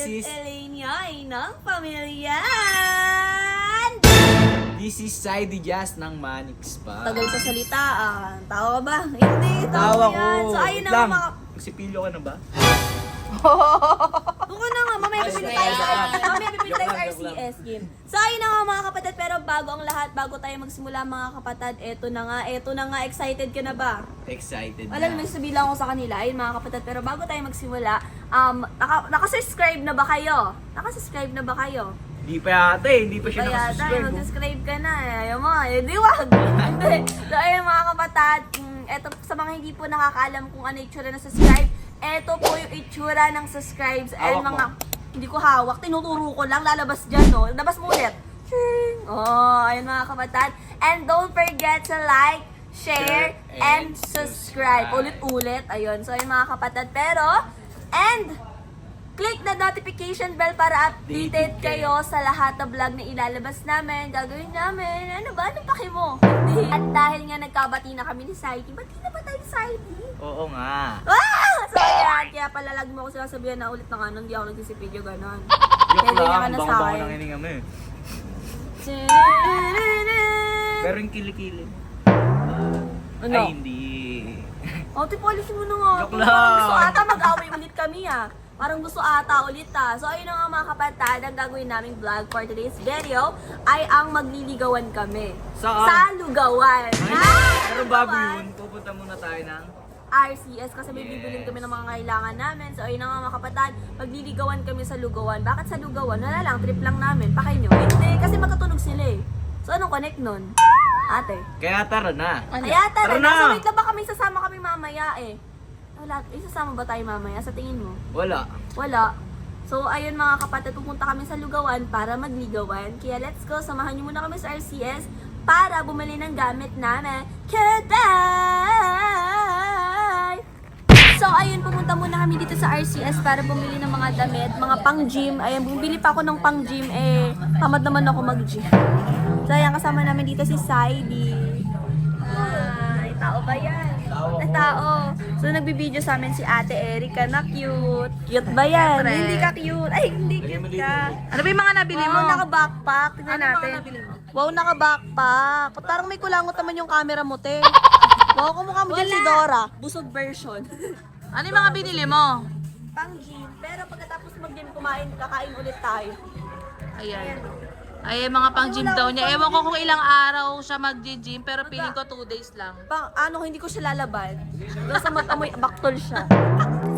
is Eleniay ng pamilyan! This is Sidey Jazz ng Manix pa. Tagal sa salitaan. Tawa ka ba? Hindi, Tawa ko. yan. So ayun Wait na lang. mga... Sipilyo ka na ba? Kung na nga, mamaya pipili tayo sa RCS game. So ayun na nga mga kapatid, pero bago ang lahat, bago tayo magsimula mga kapatid, eto na nga, excited ka na ba? Excited Alam mo, na. nagsabi lang ako sa kanila, ayun mga kapatid, pero bago tayo magsimula, nakasubscribe na ba kayo? Nakasubscribe na ba kayo? Hindi pa yata eh. Hindi pa siya Kaya tayo, nakasubscribe. Oh. mag-subscribe ka na. Ayaw mo, di wag. Hindi. So, ayun mga kapatid, eto sa mga hindi po nakakaalam kung ano yung itsura ng subscribe, eto po yung itsura ng subscribes. And Hawak mga, mo. hindi ko hawak, tinuturo ko lang, lalabas dyan, no? Labas mo ulit. Oh, ayun mga kapatid. And don't forget to like, share, and subscribe. Ulit-ulit. Ayun. So, ayun mga kapatid. Pero, click the notification bell para updated kayo sa lahat ng vlog na ilalabas namin, gagawin namin. Ano ba? Anong paki mo? Hindi. At dahil nga nagkabati na kami ni Saiki, bati na ba tayo ni Saiki? Oo nga. Ah! So ayan, kaya palalag mo ako sinasabihan na ulit na nga nun, hindi ako nagsisipidyo ganon. Joke ganyan ka lang. na sa Bango-bango akin. ng hininga mo eh. Pero yung kilikili. Ano? Ay, hindi. Ate, polisin mo na nga. Joke lang. Parang gusto ata mag-away ulit kami ah. Parang gusto ata ulit ah. So ayun na nga mga kapatid, ang gagawin naming vlog for today's video ay ang magliligawan kami. Saan? Sa lugawan. Pero bago yun, pupunta muna tayo ng... RCS kasi may Yes. bibilin kami ng mga kailangan namin. So ayun na nga mga kapatid, magliligawan kami sa lugawan. Bakit sa lugawan? Wala lang, trip lang namin. Pakay nyo. Hindi, kasi magkatunog sila eh. So anong connect nun? Ate. Kaya tara na. Kaya tara Tara na. na. So wait lang ba kami sasama kami mamaya eh? Wala, isasama ba tayo mamaya sa tingin mo? Wala. Wala. So, ayun mga kapatid, pupunta kami sa lugawan para magligawan. Kaya let's go, samahan niyo muna kami sa RCS para bumili ng gamit namin. Goodbye! So, ayun, pumunta muna kami dito sa RCS para bumili ng mga damit, mga pang-gym. Ayun, bumili pa ako ng pang-gym, tamad naman ako mag-gym. So, ayun, kasama namin dito si Saidi. Ay, tao ba yan? Tao. So, nagbibideo sa amin si Ate Erika na cute. Cute ba yan? Siyempre. Hindi ka cute. Ay, hindi cute ka. Ano ba yung mga nabili mo? Wow, naka-backpack. Tingnan Ano yung natin. mga nabili mo? Wow, naka-backpack. Parang may kulangot naman yung camera mo, te. Wow, kumukha mo dyan si Dora. Busog version. Ano yung mga binili mo? Pang-gym. Pero pagkatapos mag-gym, kakain ulit tayo. Ayan. Ay, mga pang gym daw niya. Ewan ko kung ilang araw siya mag-gym, pero feeling ko 2 days lang. Hindi ko siya lalaban. Doon sa mata mo'y baktol siya.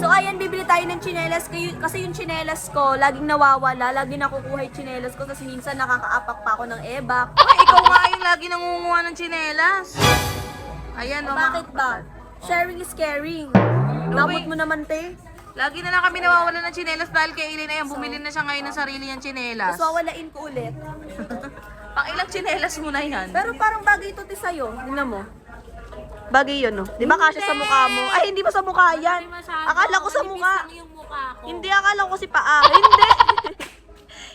So ayan, bibili tayo ng tsinelas. Kasi yung tsinelas ko, laging nawawala. Lagi nakukuha yung tsinelas ko. Kasi minsan nakakaapak pa ako ng ebak. Ay, ikaw nga yung lagi nangunguha ng tsinelas. Ayan, O, bakit ba? Sharing is caring. Damot mo naman, te. Lagi na lang kami nawawala ng tsinelas dahil kay Eileen, ayan, bumili na siya ngayon ng sarili niyang tsinelas. Tapos wawalain ko ulit. Pang ilang tsinelas mo na yan? Pero parang bagay ito, te, sa'yo. Tingnan mo. Bagay yun, no? Di ba kasya sa mukha mo? Ay, hindi ba sa mukha yan? Akala ko sa mukha. Hindi, akala ko si paa. Hindi.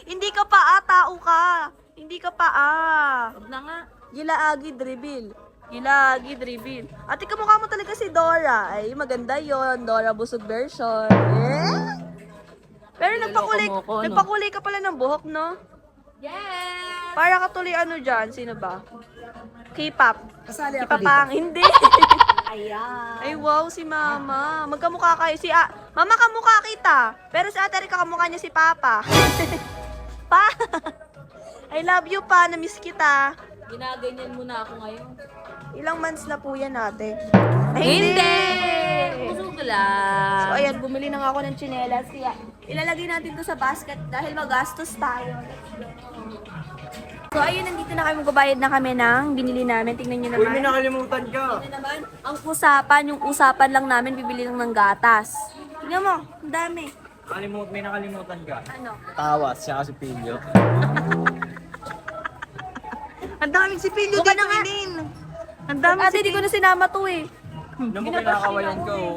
Hindi ka paa, tao ka. Hindi ka paa. Huwag na nga. Gilaagi dribil. Gilaagi dribil. Ate, kamukha mo talaga si Dora. Ay, maganda yon, Dora busog version. Eh? Pero nagpakulay ka pala ng buhok, no? Yes! Para ka tuloy ano dyan, sino ba? K-pop. Kasali K-popang, hindi. Ayan. Ay, wow, si Mama. Magkamukha kayo. Mama, kamukha kita. Pero si Ate Rica, kamukha niya si Papa. Pa! I love you, pa. Na-miss kita. Ginaganyan mo na ako ngayon. Ilang months na po yan, ate? Hindi! Busog So, lang. ayan, bumili na nga ako ng tsinelas. Kaya, ilalagay natin to sa basket dahil magastos tayo. So, ayun, nandito na kami. Magbabayad na kami ng binili namin. Tingnan nyo Uy, naman. may nakalimutan ka. Tingnan naman. Ang yung usapan lang namin, bibili lang ng gatas. Tingnan mo, ang dami. May nakalimutan ka. Ano? Tawas, siya kasi pilyo. Ang daming sipilyo Buka dito, na nga. Eileen. Ang daming Ate, di ko na sinama to eh. Alam mo, kinakawayan ka oh.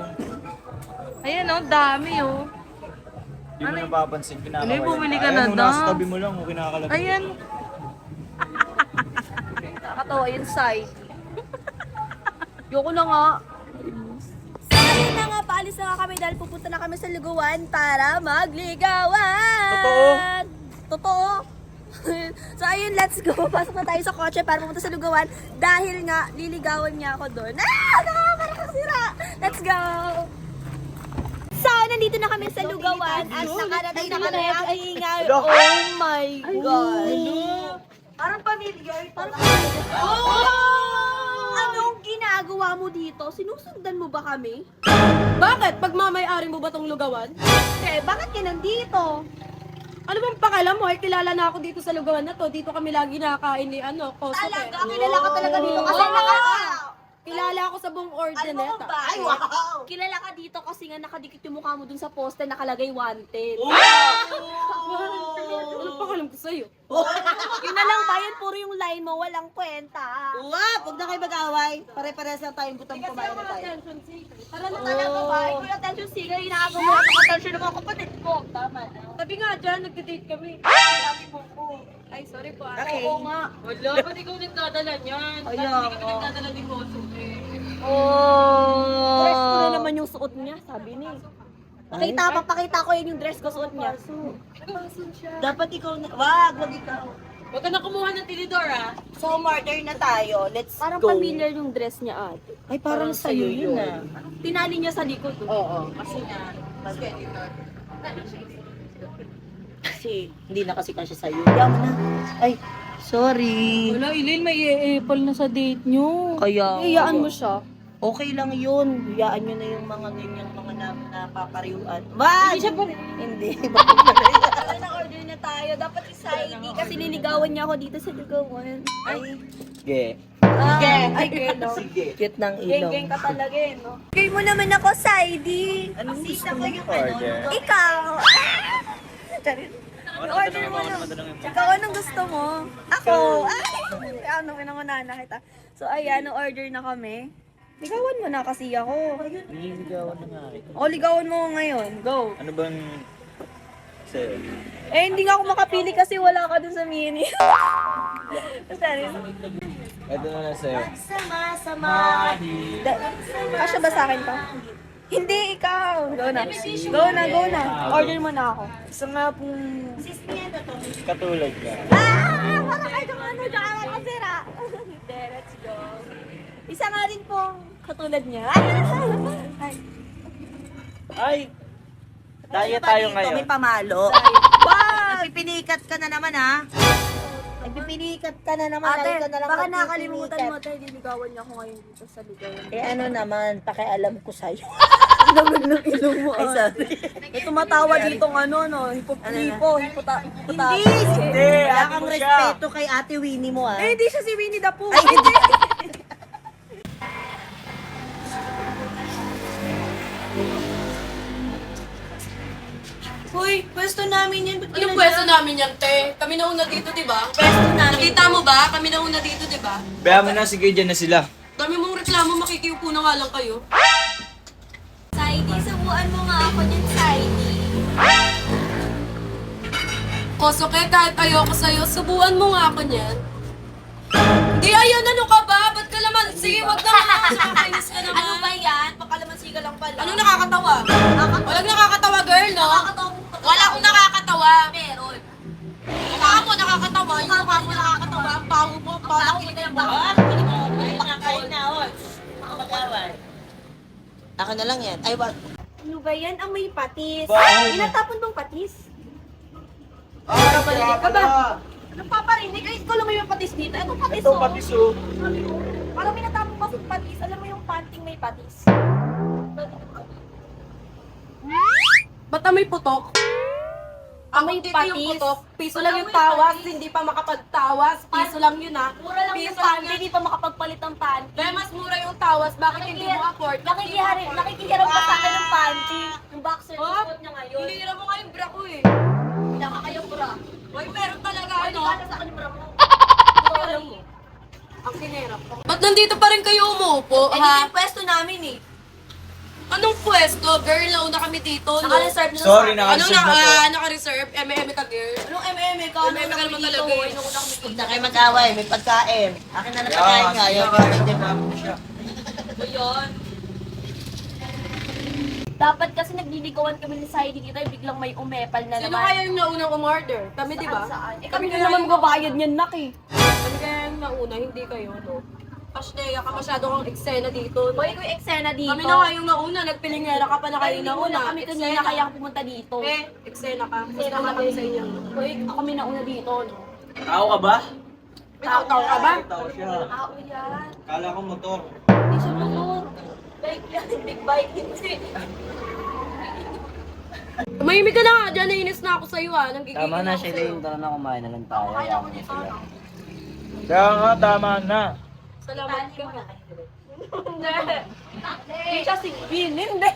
Ayan oh, dami oh. Di mo napapansin, kinakawayan Ano yung bumili ka na Ayan, daw? nasa tabi mo lang, kinakalagay. Ayan. Nakakatawa yun, Sai. Yoko na nga. So, ayun na nga paalis na nga kami dahil pupunta na kami sa Lugawan para magligawan. Totoo? So ayun, let's go. Pasok na tayo sa kotse para pumunta sa Lugawan dahil nga liligawan niya ako doon. Parang kasira. Let's go. So, nandito na kami sa Lugawan at nakarating na kami ang ingay. Oh my God. Parang familiar. Anong ginagawa mo dito? Sinusundan mo ba kami? Bakit? Pagmamayari mo ba tong lugawan? Bakit ka nandito? Ano bang pakalam mo? Ay, kilala na ako dito sa lugawan na to. Dito kami lagi nakakain ni Kosoke. Talaga, kilala ka talaga dito kasi Kilala ako sa buong Alam mo ordineta. ba? Kilala ka dito kasi nga nakadikit yung mukha mo dun sa poste nakalagay wanted. Ano pakalam ko sa'yo? Yun na lang ba yun? Puro yung line mo, walang kwenta. Huwag na kayo mag-away. Pare-pares lang tayong butang kumain na tayo. Tara na talaga ba? Ikaw yung attention seeker, inaagaw mo lang ang attention ng mga kapatid ko. Tama na. Sabi nga dyan, nagde-date kami. Ay, sorry po. Oo nga. Wala, ba't ikaw nagdadala niyan? Ba't hindi ka nagdadala ni Kosoke? Dress ko na naman yung suot niya, sabi ni. Papakita ko yun yung dress ko suot niya. Dapat ikaw na... Wag ikaw. Huwag ka na kumuha ng tinidor, ah. So, murder na tayo. Let's Parang go. familiar yung dress niya ate. Ay, parang sa'yo yun ah. Tinali niya sa likod. Oo. Kasi, hindi na kasi kasya sa'yo. Yaman na. Ay, sorry. Wala, Ilin, may i-apple na sa date nyo. Kaya... Iyaan mo siya. Okay lang yun. Hayaan nyo na yung mga ganyang mga napapariuan. Wag! Hindi siya pa rin. Hindi. Wala na order na tayo. Dapat isa ID kasi liligawan niya ako dito sa Lugawan. Ay, Sige. Ay, girl, no? Sige. cute ng ilong. Geng-geng ka talaga eh, no? Gay mo naman ako sa ID. Anong gusto mo yung Order. Ikaw! Charin. Order mo Ano na. madala yung Ikaw, anong gusto mo? Ako! Ay! Ano, pinangunahan na kita. So, ayan, order na kami. Ligawan mo na kasi ako. Nililigawan na nga rin. O, ligawan mo ngayon. Go. Ano bang... Sa'yo? Hindi nga ako makapili kasi wala ka dun sa mini. Sorry. Ito na lang sa'yo. Sama-sama. Kasya ba sa akin pa? Hindi, ikaw. Go na. Go na. Order mo na ako. Gusto nga pong... Katulad ka. Parang kayo kung ano, tsaka nga kasira. Hindi, let's go. Isa nga rin pong katulad niya. Ay. Ay! Tayo ngayon. May pamalo. Wow! Nagpipinikat ka na naman ha. Nagpipinikat ka na naman. Ate, Ikaw na lang baka magpipinikat. nakalimutan mo tayo, liligawan niya ako ngayon dito sa ligawan. Eh ano naman, pakialam ko sa'yo. Ang lamig ng ilong mo. Ay, sorry. May tumatawa dito ng ano, no? Hindi. Hindi, Wala ate kang mo siya. respeto kay Ate Winnie mo ha. Eh, hindi siya si Winnie the Pooh. Ay, hindi. Hoy, pwesto namin yan. Ba't Anong pwesto namin yan, te? Kami na una dito, di ba? Pwesto namin. Nakita mo ba? Kami na una dito, di ba? Baya mo na, sige, dyan na sila. Dami mong reklamo, makikiupo na nga lang kayo. Saidi, subuan mo nga ako dyan, Saidi. Kosoke, kahit ayoko sa'yo, subuan mo nga ako niyan. Di, ayan, ano ka ba? Ba't ka naman? Sige, wag na nga. Nakakainis ka naman. Ano ba yan? Pakalamansiga lang pala. Ano nakakatawa? Walang nakakatawa, girl, no? Wala akong nakakatawa. Meron. Mukha mo nakakatawa. Yung mukha mo nakakatawa. Ang pango mo, parang Ako na lang yan. Ay, wag. Ano ba yan? Ang may patis. Bakit? Inatapon bang patis? Kaya ka ba? Anong paparinig? Ay, ikaw lang may patis dito. Ito patis, Ito, oh. patis oh. Parang may natapon kasi patis. Alam mo yung panting may patis. Ba't amoy putok? Amoy Dito patis. yung putok. Piso Wala lang yung amoy tawas. patis. Hindi pa makapagtawas. Piso lang yun, ha? Mura lang yung Piso lang panty. yan. Hindi pa makapagpalit ng panty. Kaya mas mura yung tawas. Bakit hindi mo afford? Nakikiharap pa sa akin ng panty. Yung boxer Oh, suot niya ngayon. hinihira mo nga yung bra ko, eh. Nakakayang bra. Uy, meron talaga, Ano? ano? Sa akin yung bra mo. Alam mo. Ang kinera ko. Ba't nandito pa rin kayo umupo, Eh, ha? yung pwesto namin eh. Anong pwesto? Girl, nauna kami dito, no? Naka-reserve na Sorry, sa akin. Ano naka-reserve na po. naka-reserve? M&M ka, girl. Anong MM ka? Ano MM ka naman talaga, eh. Inuuna kami Huwag dito. na kayo mag-away. May pagkain. Akin na lang pagkain nga. Ayaw ko rin dyan. Ano yun? Dapat kasi nagliligawan kami ni Saidi dito, biglang may umepal na Sino naman. kaya yung naunang umorder? Kami, di ba? Saan? Eh, Kami kami na kaya naman yung magbabayad niyan, nak eh. Kami kaya yung nauna, hindi kayo, no? Ashley, ka masyado kang eksena dito, no? Hoy, ko yung eksena dito. Kami na nga yung nauna, nagpilingera ka pa na kayo nauna. Kami kanina kaya ako pumunta dito. Eksena ka. Mas nauna kami sa inyo. Hoy, kami nauna dito, no? Tao ka ba? May tao ka ba? Tao siya. Tao yan. Kala ko motor. Hindi siya motor. Bike yan, big bike hindi. Tumahimik ka na nga dyan, nainis na ako sa'yo ah. Nanggigigil Tama na, ako sa'yo. Shailene. Tara na, kumain na lang tayo. Kaya ko dito, no? Kaya nga, tama na. Salamat ka. Hindi siya si Bin, hindi.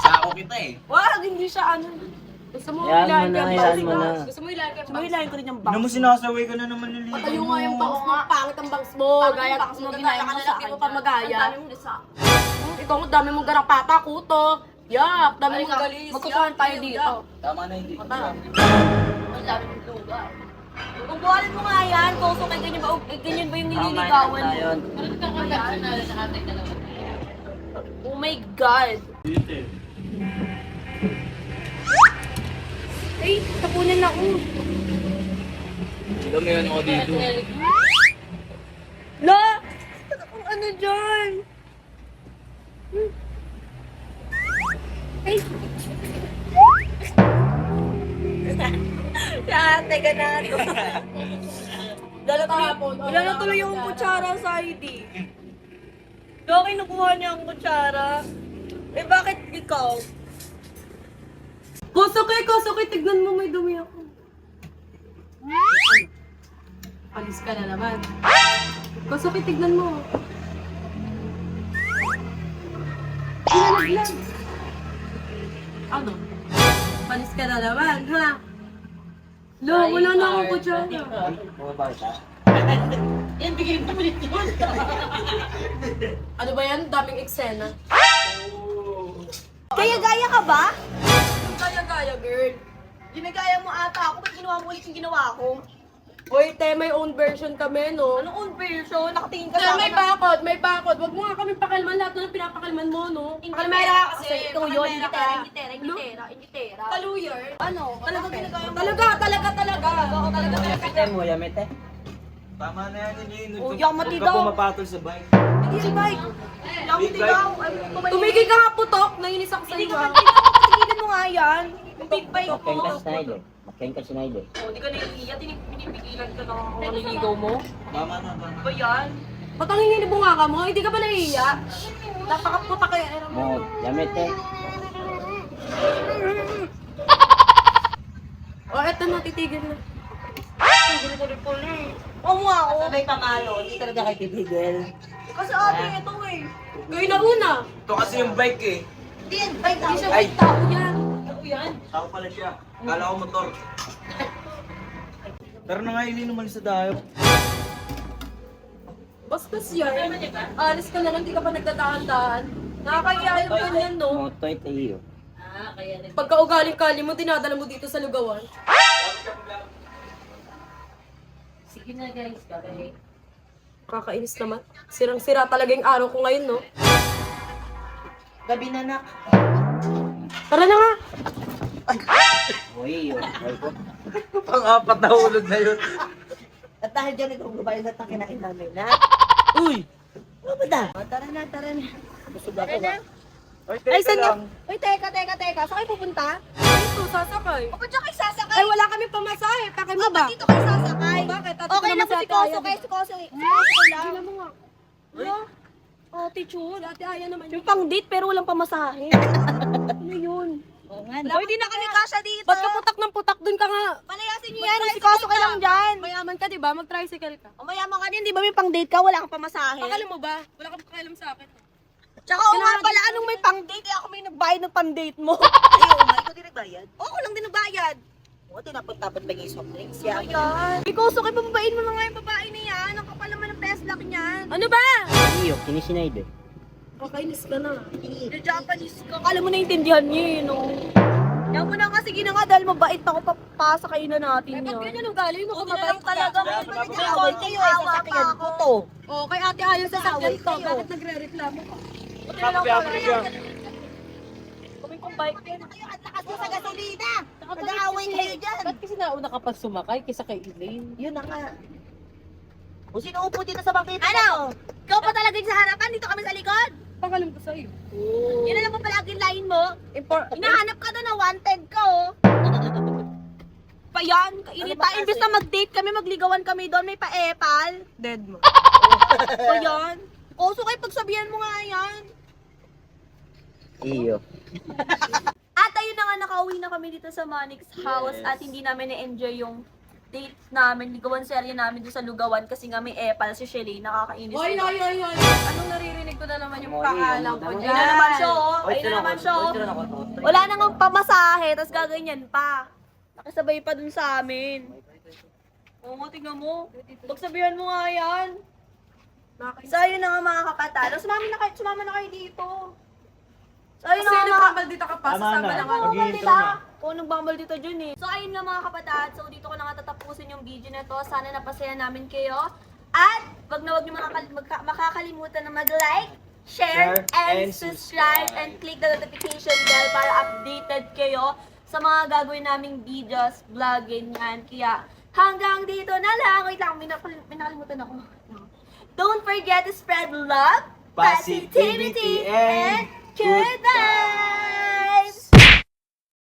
Sako kita eh. Wag, hindi siya ano. Gusto mo Yan ilahin mo na, ka yan mo na. Gusto mo ilahin ka Sumahilahin ko rin yung Ano mo sinasaway ka na naman nila? Patayo nga yung bangs mo. Pangit ang bangs mo. Gaya Bakit mo mo ginaya ginaya mo ka na sa lang, akin? di mo pa magaya. Ang dami mo sa Ikaw ang dami mong garapata, kuto. Yak, dami Ay, mong galis. magkukuhan Yak, tayo yak, dito. Tama na, hindi. Ang dami mong lugar. Ubuhalin mo nga yan, Koso, kay ganyan ba, ganyan ba yung nililigawan mo? Oh my God. Ay, tapunan ako. Damihan ako dito. La! Ang ano dyan? Ay! Teka na ito. Wala na tuloy yung kutsara sa ID. Bakit nakuha niya ang kutsara? Eh bakit ikaw? Kosoke, tignan mo may dumi ako. Alis ka na naman. Kosoke, tignan mo. Pinalaglag. Ano? Palis ka na naman, ha? Lo, wala na akong kutsara. Bumaba ka? Ano ba yan? Daming eksena. Kaya gaya ka ba? Gaya-gaya, girl. Ginagaya mo ata ako. Ba't ginawa mo ulit yung ginawa ko? Hoy, te, may own version kami, no? Anong own version? Nakatingin ka Te, sa may akin. may bakod. Wag mo nga kami pakalman lahat na pinapakalman mo, no? Pakilmera kasi. Ikaw yun. Hindi Pakilmera ka. tera, hindi tera, hindi tera. Taluyer. Ano? Talaga ginagaya mo? Talaga. Oo, talaga. Yamete mo, yamete. Tama na yan, hindi. Oh, yamati Huwag daw. ka pumapatol sa bike. Hindi si Mike. Lamti daw. Ay, Tumigil ka nga putok. Nainis ako sa Hindi iyo. ka patigilin mo nga yan. Yung big bike ko. Makin ka sinaydo. Oh, di ka naiiya. Pinipigilan ka na ako. Naliligaw mo? Tama na, tama. Ba yan? Ba't ang hinginibunga ka mo? Hindi ka ba nahihiya? Napakaputa kaya. Yamete. O, eto na, titigil na. Oo nga ako. Sabay pamalo, hindi talaga kayo titigil. Kasi ate, ito eh. Kayo na una. Ito kasi yung bike eh. Hindi yan, bike Hindi siya Ay. may tao yan. Tao pala siya. Kala ko motor. Tara na nga, Eileen, umalis na tayo. Bastos yan. Alis ka na lang, di ka pa nagdadaan-daan. Nakakahiya yung ganyan, no? Motoy tayo. Pagka ugaling-kali mo, dinadala mo dito sa lugawan. Sige na guys, babay. Kakainis naman. Sirang-sira talaga yung araw ko ngayon, no? Gabi na nak. Tara na nga! Uy, pang-apat na hulog na yun. At dahil dyan, ikaw gubayin lahat ng kinain namin na. Uy! Ano ba da? Tara na. Busog ako ba? Ay, saan niyo? Uy, teka. Saan kayo pupunta? Ito, sasakay. O, ba't siya kayo sasakay? Ay, wala kami pamasahe. Pakay mo ba? Dito kayo sasakay. Bakit? Ate, Okay naman lang po sa si Ate Koso. Aya. Kayo si Koso. Koso lang. Tingnan mo nga. Ano? Oh, teacher. Ate Aya naman. Yung pang date pero walang pamasahe. Ano yun? Oo nga. Hoy, di na kami kasha dito. Ba't ka putak ng putak? Dun ka nga. Palayasin niyo yan. Si Koso kayo lang dyan. Mayaman ka, di ba? Mag-tricycle ka. O mayaman ka din, di ba may pang date ka? Wala kang pamasahe. Pakalam mo ba? Wala kang pakialam sa akin. Tsaka o nga pala, anong may pang date? Ako may nagbayad ng pang date mo. Ay, oo nga, ikaw din nagbayad. Oo, ako lang din nagbayad. Oo, tinapot-tapot ba yung soft drinks yan? Ayan. May Koso kayo, pababain mo na nga yung babae na yan. Ang kapal naman ng peslak niyan. Ano ba? Iyo, kinisinaydo. Kakainis ka na. The Japanese ka. Kala mo naintindihan niya eh, no? Yan mo na nga, sige na nga, dahil mabait ako, papasa kayo na natin Ba't yun. ganyan ugali mo? Mabait talaga. May away kayo eh, sasakyan ko to. Oh, kay ate Ayo sa sakyan to. Away kayo. Bakit nagre-reklamo ka? Kami bike yan. At lakas mo sa gasolina. Nag-aaway kayo dyan. Ba't kasi nauna ka pa sumakay kaysa kay Elaine? Yun na nga. O sino upo dito sa bangkita? Ano? Ikaw pa talaga yung sa harapan, dito kami sa likod. Pakalam ko sa'yo. Yun na lang pa palagi yung line mo. Hinahanap ka doon na wanted ka, oh. Pa yan, kainita. Ano ba Imbes kasi? na mag-date kami, magligawan kami doon, may pa-epal. Dead mo. Pa yan. Oso kayo, pagsabihan mo nga yan. Iyo. At ayun na nga, nakauwi na kami dito sa Manix house at hindi namin na-enjoy yung date namin, ligawan serye namin doon sa Lugawan kasi nga may epal si Shelly, nakakainis. Oy! Anong naririnig ko na naman yung pangalan ko Ayun dyan? na naman siya, oh. Ayun na naman siya, oh. Wala na nga pamasahe, tapos gaganyan pa. Nakasabay pa dun sa amin. Oo nga, tingnan mo. Pagsabihan mo nga yan. So, ayun na nga mga kapatalo. Sumama na kayo dito. So, ayun Kasi na nga mga nagpapal dito ka pa, Tama sasama na. na nga. bambal Mag-i-intro dito. na. Oo, nagbambal dito dyan eh. So, ayun nga mga kapatid. So, dito ko na nga tatapusin yung video na to. Sana napasaya namin kayo. At, wag na wag niyo makakalimutan na mag-like, share, and subscribe, and click the notification bell para updated kayo sa mga gagawin naming videos, vlog, ganyan. Kaya, hanggang dito na lang. Wait lang, may nakalimutan ako. Don't forget to spread love, Positivity, and good vibes!